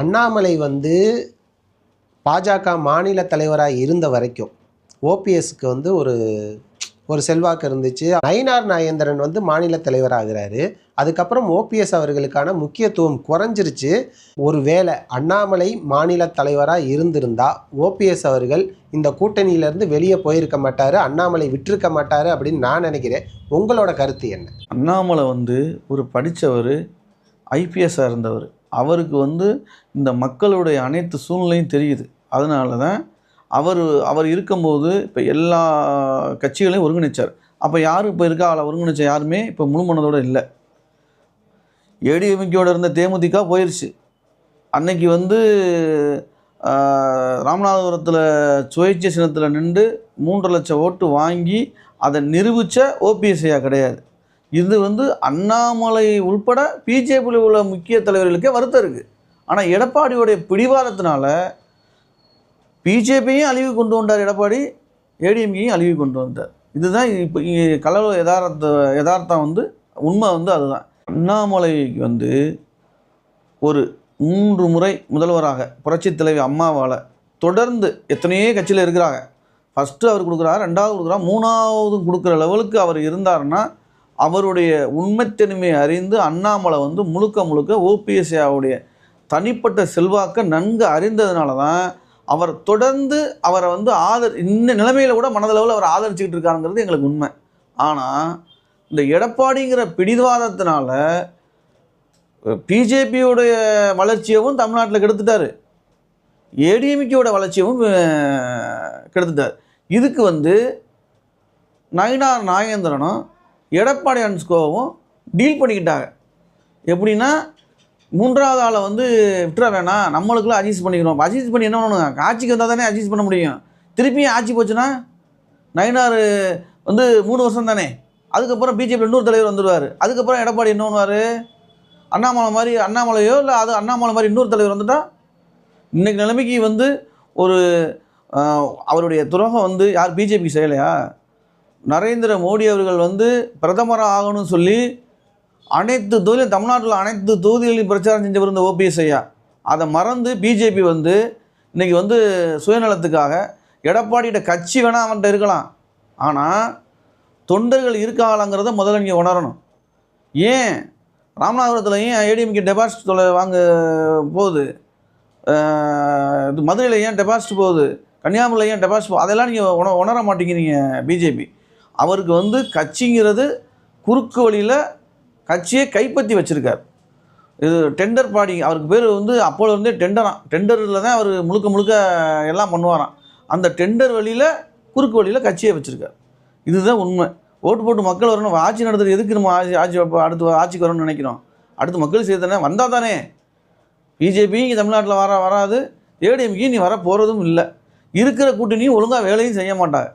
அண்ணாமலை பாஜக மாநில தலைவராக இருந்த வரைக்கும் ஓபிஎஸ்க்கு ஒரு செல்வாக்கு இருந்துச்சு. நயினார் நாகேந்திரன் மாநில தலைவராகிறாரு. அதுக்கப்புறம் ஓபிஎஸ் அவர்களுக்கான முக்கியத்துவம் குறைஞ்சிருச்சு. ஒருவேளை அண்ணாமலை மாநில தலைவராக இருந்திருந்தா ஓபிஎஸ் அவர்கள் இந்த கூட்டணியிலேருந்து வெளியே போயிருக்க மாட்டார், அண்ணாமலை விட்டிருக்க மாட்டார் அப்படின்னு நான் நினைக்கிறேன். உங்களோட கருத்து என்ன? அண்ணாமலை ஒரு படித்தவர், ஐபிஎஸ்ஸாக இருந்தவர். அவருக்கு இந்த மக்களுடைய அனைத்து சூழ்நிலையும் தெரியுது. அதனால தான் அவர் இருக்கும்போது இப்போ எல்லா கட்சிகளையும் ஒருங்கிணைச்சார். அப்போ யாரும் இப்போ இருக்க ஒருங்கிணைச்ச யாருமே இப்போ முழுமனதோடு இல்லை. ஏடிஎம்கேயோடு இருந்த தேமுதிக போயிடுச்சு. அன்னைக்கு ராமநாதபுரத்தில் சுயேட்சை சின்னத்தில் நின்று 3 லட்சம் ஓட்டு வாங்கி அதை நிரூபித்த ஓபிஎஸ் ஐயா கிடையாது. இது அண்ணாமலை உள்பட பிஜேபியில் உள்ள முக்கிய தலைவர்களுக்கே வருத்தம் இருக்குது. ஆனால் எடப்பாடியோடைய பிடிவாதத்தினால பிஜேபியும் அழிவு கொண்டு வந்தார், எடப்பாடி ஏடிஎம்கேயும் அழிவு கொண்டு வந்தார். இதுதான் இப்போ கலவு யதார்த்தம் உண்மை அதுதான். அண்ணாமலைக்கு ஒரு 3 முறை முதல்வராக புரட்சித் தலைவி அம்மாவால் தொடர்ந்து எத்தனையோ கட்சியில் இருக்கிறாங்க. ஃபஸ்ட்டு அவர் கொடுக்குறாரு, 2வது கொடுக்குறாரு, 3வது கொடுக்குற லெவலுக்கு அவர் இருந்தார்னா அவருடைய உண்மைத்தன்மையை அறிந்து அண்ணாமலை முழுக்க ஓபிஎஸ்ஆவுடைய தனிப்பட்ட செல்வாக்கை நன்கு அறிந்ததுனால தான் அவர் தொடர்ந்து அவரை இந்த நிலைமையில் கூட மனதளவில் அவர் ஆதரிச்சுக்கிட்டு இருக்காருங்கிறது எங்களுக்கு உண்மை. ஆனால் இந்த எடப்பாடிங்கிற பிடிவாதத்தினால பிஜேபியோடைய வளர்ச்சியவும் தமிழ்நாட்டில் கெடுத்துட்டார், ஏடிஎம்கேயோட வளர்ச்சியவும் கெடுத்துட்டார். இதுக்கு நயினார் நாகேந்திரனும் எடப்பாடி அன்ஸ்கோவும் டீல் பண்ணிக்கிட்டாங்க. எப்படின்னா 3வது ஆளை விட்டுற வேணாம், நம்மளுக்குள்ள அட்ஜஸ்ட் பண்ணிக்கணும். அட்ஜஸ்ட் பண்ணி என்ன பண்ணணும், ஆட்சிக்கு வந்தால் தானே அட்ஜஸ்ட் பண்ண முடியும். திருப்பியும் ஆட்சி போச்சுன்னா நயினார் 3 வருஷம் தானே, அதுக்கப்புறம் பிஜேபி இன்னொரு தலைவர் வந்துடுவார். அதுக்கப்புறம் எடப்பாடி என்ன பண்ணுவார், அண்ணாமலையோ இல்லை அண்ணாமலை மாதிரி இன்னொரு தலைவர் வந்துட்டால் இன்றைக்கு நிலைமைக்கு ஒரு அவருடைய துரோகம் யார் பிஜேபி செய்யலையா? நரேந்திர மோடி அவர்கள் பிரதமராக ஆகணும்னு சொல்லி அனைத்து தொகுதியிலும் தமிழ்நாட்டில் அனைத்து தொகுதிகளையும் பிரச்சாரம் செஞ்சவர் இந்த ஓபிஎஸ் ஐயா. அதை மறந்து பிஜேபி இன்றைக்கி சுயநலத்துக்காக எடப்பாடிகிட்ட கட்சி வேணால் அவன்கிட்ட இருக்கலாம், ஆனால் தொண்டர்கள் இருக்காங்களாங்கிறத முதல்ல நீங்கள் உணரணும். ஏன் ராமநாதபுரத்தில் ஏன் ஏடிஎம்கே டெபாசிட் வாங்க போகுது, இது மதுரையில் ஏன் டெபாசிட் போகுது, கன்னியாகுமரியில் ஏன் டெபாசிட் போகுது, அதெல்லாம் நீங்கள் உணர மாட்டேங்கிறீங்க. பிஜேபி அவருக்கு கட்சிங்கிறது குறுக்கு வழியில் கட்சியை கைப்பற்றி வச்சுருக்கார். இது டெண்டர் பாடி, அவருக்கு பேர் அப்போது டெண்டரில் தான் அவர் முழுக்க எல்லாம் பண்ணுவாராம். அந்த டெண்டர் வழியில் குறுக்கு வழியில் கட்சியை வச்சுருக்கார். இதுதான் உண்மை. ஓட்டு போட்டு மக்கள் வரணும், ஆட்சி நடத்துறது எதுக்கு நம்ம அடுத்து ஆட்சிக்கு வரணும்னு நினைக்கிறோம். அடுத்து மக்கள் சேர்த்தானே வந்தால் தானே. பிஜேபி இங்கே தமிழ்நாட்டில் வராது, ஏடிஎம்கே நீ வர போகிறதும் இல்லை. இருக்கிற கூட்டணியும் ஒழுங்காக வேலையும் செய்ய மாட்டாங்க.